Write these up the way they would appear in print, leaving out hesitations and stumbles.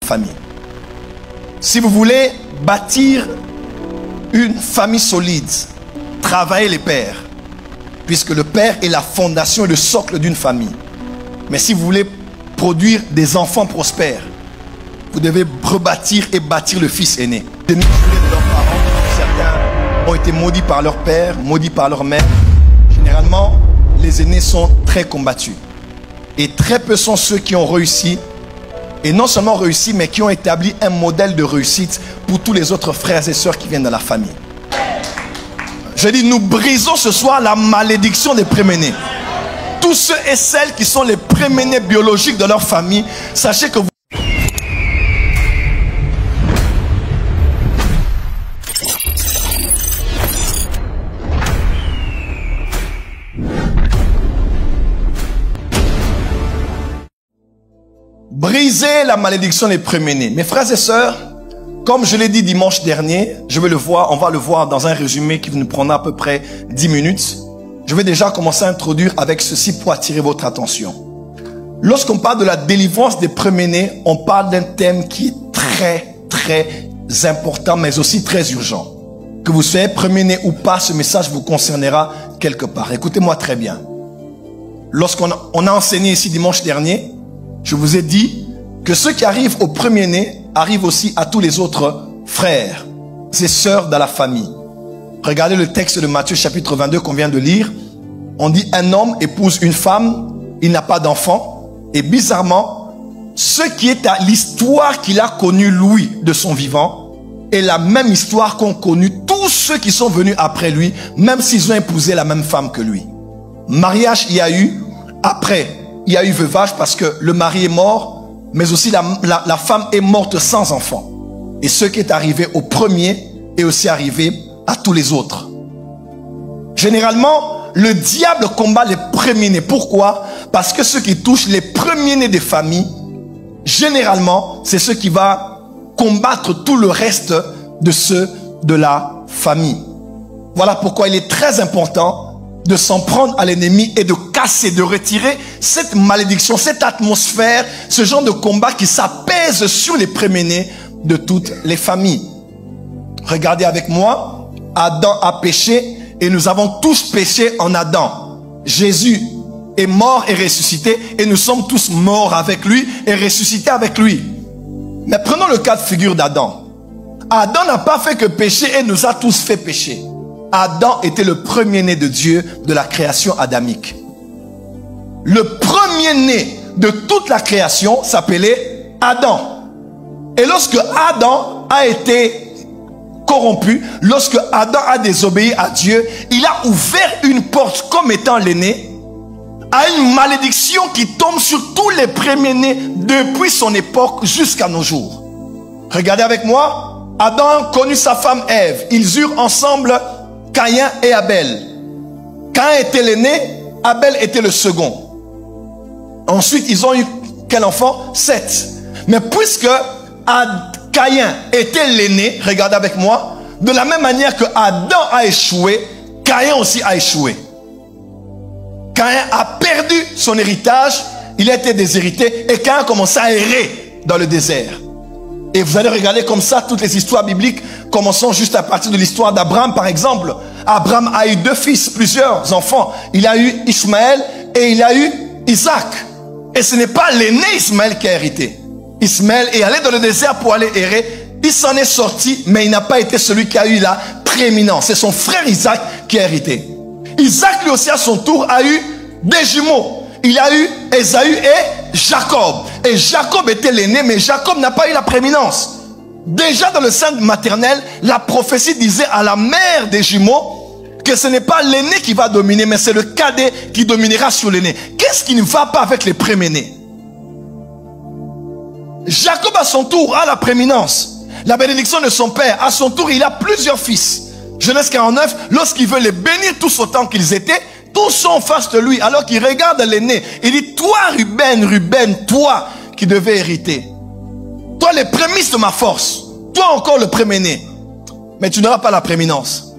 famille. Si vous voulez bâtir une famille solide, travaillez les pères, puisque le père est la fondation et le socle d'une famille. Mais si vous voulez produire des enfants prospères, vous devez rebâtir et bâtir le fils aîné. De leurs parents, certains ont été maudits par leur père, maudits par leur mère. Généralement, les aînés sont très combattus. Et très peu sont ceux qui ont réussi, et non seulement réussi, mais qui ont établi un modèle de réussite pour tous les autres frères et sœurs qui viennent de la famille. Je dis, nous brisons ce soir la malédiction des préménés. Tous ceux et celles qui sont les préménés biologiques de leur famille, sachez que vous... Brisez la malédiction des préménés. Mes frères et sœurs, comme je l'ai dit dimanche dernier, on va le voir dans un résumé qui nous prendra à peu près 10 minutes. Je vais déjà commencer à introduire avec ceci pour attirer votre attention. Lorsqu'on parle de la délivrance des préménés, on parle d'un thème qui est très important, mais aussi très urgent. Que vous soyez préméné ou pas, ce message vous concernera quelque part. Écoutez-moi très bien. Lorsqu'on a enseigné ici dimanche dernier, je vous ai dit que ceux qui arrivent au premier-né arrivent aussi à tous les autres frères et sœurs dans la famille. Regardez le texte de Matthieu chapitre 22 qu'on vient de lire. On dit un homme épouse une femme, il n'a pas d'enfant. Et bizarrement, ce qui est à l'histoire qu'il a connue lui de son vivant est la même histoire qu'ont connue tous ceux qui sont venus après lui, même s'ils ont épousé la même femme que lui. Mariage il y a eu, après il y a eu veuvage parce que le mari est mort, mais aussi la femme est morte sans enfant. Et ce qui est arrivé au premier est aussi arrivé à tous les autres. Généralement, le diable combat les premiers-nés. Pourquoi? Parce que ce qui touche les premiers-nés des familles, généralement, c'est ce qui va combattre tout le reste de ceux de la famille. Voilà pourquoi il est très important de s'en prendre à l'ennemi et de casser, de retirer cette malédiction, cette atmosphère, ce genre de combat qui s'apaise sur les préménés de toutes les familles. Regardez avec moi, Adam a péché et nous avons tous péché en Adam. Jésus est mort et ressuscité et nous sommes tous morts avec lui et ressuscités avec lui. Mais prenons le cas de figure d'Adam. Adam n'a pas fait que pécher et nous a tous fait pécher. Adam était le premier-né de Dieu de la création adamique. Le premier-né de toute la création s'appelait Adam. Et lorsque Adam a été corrompu, lorsque Adam a désobéi à Dieu, il a ouvert une porte comme étant l'aîné à une malédiction qui tombe sur tous les premiers-nés depuis son époque jusqu'à nos jours. Regardez avec moi, Adam connut sa femme Ève. Ils eurent ensemble Caïn et Abel. Caïn était l'aîné, Abel était le second. Ensuite, ils ont eu quel enfant? Seth. Mais puisque Caïn était l'aîné, regardez avec moi, de la même manière que Adam a échoué, Caïn aussi a échoué. Caïn a perdu son héritage, il a été déshérité et Caïn a commencé à errer dans le désert. Et vous allez regarder comme ça toutes les histoires bibliques, commençons juste à partir de l'histoire d'Abraham par exemple. Abraham a eu deux fils, plusieurs enfants. Il a eu Ismaël et il a eu Isaac. Et ce n'est pas l'aîné Ismaël qui a hérité. Ismaël est allé dans le désert pour aller errer. Il s'en est sorti, mais il n'a pas été celui qui a eu la prééminence. C'est son frère Isaac qui a hérité. Isaac lui aussi à son tour a eu des jumeaux. Il a eu Ésaü et Jacob. Et Jacob était l'aîné, mais Jacob n'a pas eu la prééminence. Déjà dans le sein maternel, la prophétie disait à la mère des jumeaux que ce n'est pas l'aîné qui va dominer, mais c'est le cadet qui dominera sur l'aîné. Qu'est-ce qui ne va pas avec les préménés? Jacob à son tour a la prééminence. La bénédiction de son père. À son tour, il a plusieurs fils. Genèse 49, lorsqu'il veut les bénir tous autant qu'ils étaient, tous sont en face de lui, alors qu'il regarde l'aîné. Il dit, toi Ruben, toi qui devais hériter. Toi les prémices de ma force. Toi encore le premier-né. Mais tu n'auras pas la prééminence.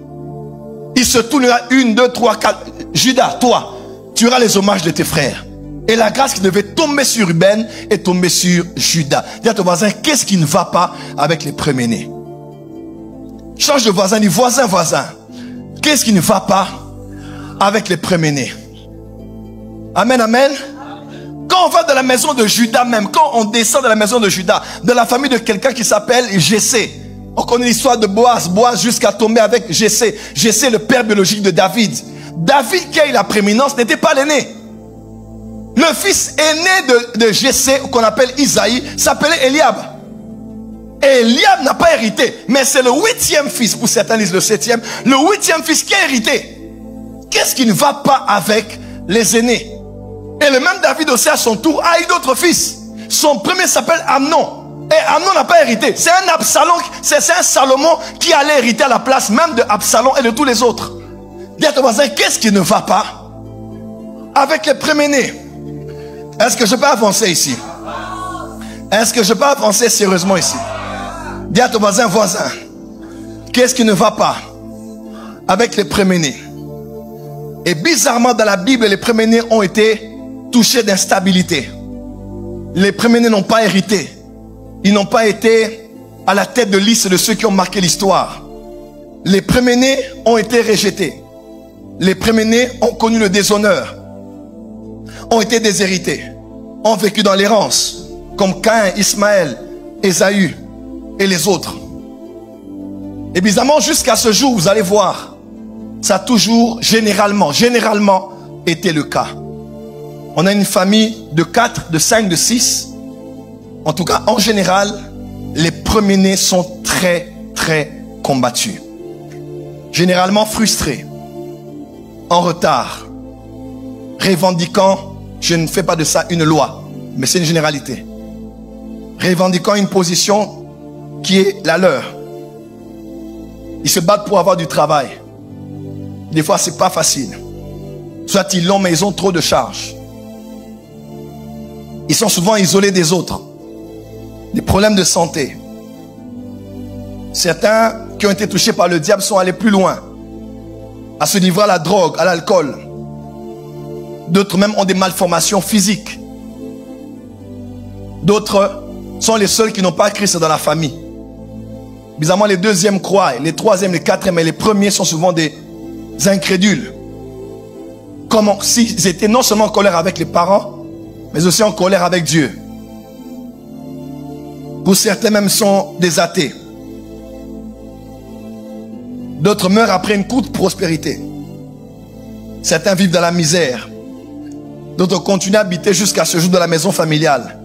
Il se tournera 1, 2, 3, 4. Judas, toi, tu auras les hommages de tes frères. Et la grâce qui devait tomber sur Ruben est tombée sur Juda. Dis à ton voisin, qu'est-ce qui ne va pas avec les premiers-nés? Change de voisin, dis voisin, voisin. Qu'est-ce qui ne va pas avec les premiers-nés? Amen, amen. Quand on va dans la maison de Juda même, quand on descend de la maison de Juda, de la famille de quelqu'un qui s'appelle Jessé, on connaît l'histoire de Boaz, Boaz jusqu'à tomber avec Jessé. Jessé, le père biologique de David. David qui a eu la prééminence n'était pas l'aîné. Le fils aîné de Jessé, qu'on appelle Isaïe, s'appelait Eliab. Et Eliab n'a pas hérité, mais c'est le 8e fils, pour certains disent le 7e, le 8e fils qui a hérité. Qu'est-ce qui ne va pas avec les aînés? Et le même David aussi à son tour a eu d'autres fils. Son premier s'appelle Amnon. Et Amnon n'a pas hérité. C'est un Absalom, c'est un Salomon qui allait hériter à la place même de Absalom et de tous les autres. Dis à ton voisin, qu'est-ce qui ne va pas avec les premiers-nés? Est-ce que je peux avancer ici? Est-ce que je peux avancer sérieusement ici? Dis à ton voisin, voisin, qu'est-ce qui ne va pas avec les premiers-nés? Et bizarrement dans la Bible, les premiers-nés ont été touchés d'instabilité. Les premiers-nés n'ont pas hérité. Ils n'ont pas été à la tête de liste de ceux qui ont marqué l'histoire. Les premiers-nés ont été rejetés. Les premiers-nés ont connu le déshonneur, ont été déshérités, ont vécu dans l'errance, comme Caïn, Ismaël, Ésaü et les autres. Et bizarrement, jusqu'à ce jour, vous allez voir, ça a toujours, généralement été le cas. On a une famille de 4, de 5, de 6. En tout cas, en général, les premiers-nés sont très combattus. Généralement frustrés, en retard, revendiquant, je ne fais pas de ça une loi, mais c'est une généralité. Revendiquant une position qui est la leur. Ils se battent pour avoir du travail. Des fois, c'est pas facile. Soit ils l'ont, mais ils ont trop de charges. Ils sont souvent isolés des autres. Des problèmes de santé. Certains qui ont été touchés par le diable sont allés plus loin, à se livrer à la drogue, à l'alcool. D'autres même ont des malformations physiques. D'autres sont les seuls qui n'ont pas Christ dans la famille. Bizarrement, les deuxièmes croient, les troisièmes, les quatrièmes et les premiers sont souvent des incrédules. Comme s'ils étaient non seulement en colère avec les parents, mais aussi en colère avec Dieu. Pour certains même sont des athées. D'autres meurent après une courte prospérité. Certains vivent dans la misère. D'autres continuent à habiter jusqu'à ce jour dans la maison familiale.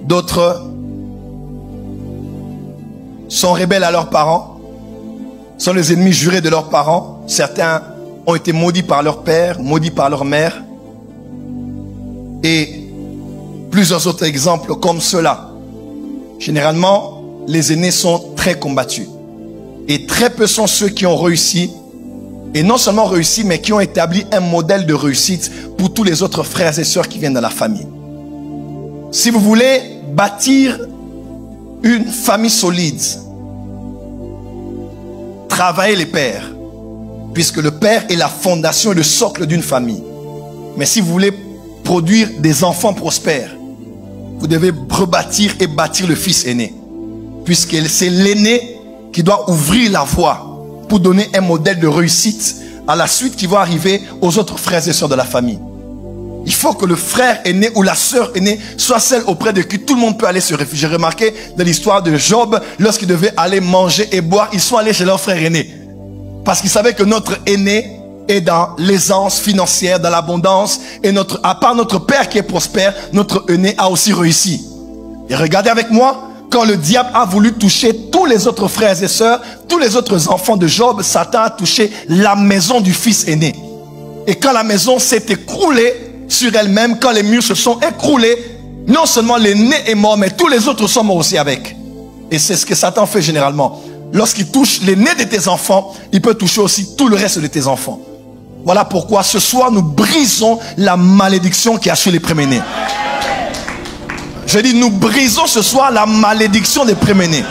D'autres sont rebelles à leurs parents, sont les ennemis jurés de leurs parents. Certains ont été maudits par leur père, maudits par leur mère. Et plusieurs autres exemples comme cela. Généralement, les aînés sont très combattus. Et très peu sont ceux qui ont réussi. Et non seulement réussi, mais qui ont établi un modèle de réussite pour tous les autres frères et sœurs qui viennent dans la famille. Si vous voulez bâtir une famille solide, travaillez les pères. Puisque le père est la fondation et le socle d'une famille. Mais si vous voulez produire des enfants prospères, vous devez rebâtir et bâtir le fils aîné. Puisque c'est l'aîné qui doit ouvrir la voie pour donner un modèle de réussite à la suite qui va arriver aux autres frères et sœurs de la famille. Il faut que le frère aîné ou la sœur aînée soit celle auprès de qui tout le monde peut aller se réfugier. J'ai remarqué dans l'histoire de Job, lorsqu'ils devaient aller manger et boire, ils sont allés chez leur frère aîné. Parce qu'ils savaient que notre aîné est dans l'aisance financière, dans l'abondance. Et à part notre père qui est prospère, notre aîné a aussi réussi. Et regardez avec moi, quand le diable a voulu toucher tous les autres frères et sœurs, tous les autres enfants de Job, Satan a touché la maison du fils aîné. Et quand la maison s'est écroulée sur elle-même, quand les murs se sont écroulés, non seulement l'aîné est mort, mais tous les autres sont morts aussi avec. Et c'est ce que Satan fait généralement. Lorsqu'il touche l'aîné de tes enfants, il peut toucher aussi tout le reste de tes enfants. Voilà pourquoi ce soir, nous brisons la malédiction qui a sur les premiers-nés. Je dis, nous brisons ce soir la malédiction des premiers-nés.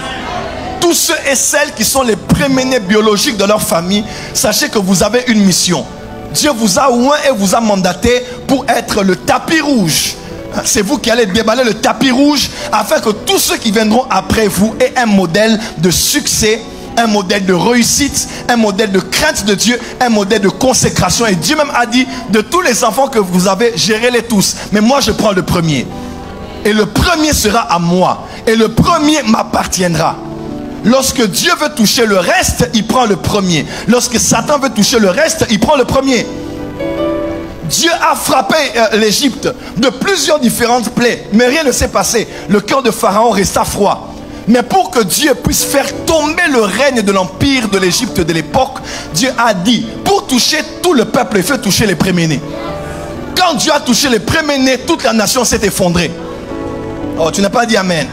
Tous ceux et celles qui sont les premiers-nés biologiques de leur famille, sachez que vous avez une mission. Dieu vous a oint et vous a mandaté pour être le tapis rouge. C'est vous qui allez déballer le tapis rouge afin que tous ceux qui viendront après vous aient un modèle de succès, un modèle de réussite, un modèle de crainte de Dieu, un modèle de consécration. Et Dieu même a dit, de tous les enfants que vous avez, gérez-les tous. Mais moi, je prends le premier. Et le premier sera à moi. Et le premier m'appartiendra. Lorsque Dieu veut toucher le reste, il prend le premier. Lorsque Satan veut toucher le reste, il prend le premier. Dieu a frappé l'Égypte de plusieurs différentes plaies, mais rien ne s'est passé. Le cœur de Pharaon resta froid. Mais pour que Dieu puisse faire tomber le règne de l'empire de l'Égypte de l'époque, Dieu a dit, pour toucher tout le peuple, il faut toucher les premiers-nés. Quand Dieu a touché les premiers-nés, toute la nation s'est effondrée. Oh, tu n'as pas dit Amen.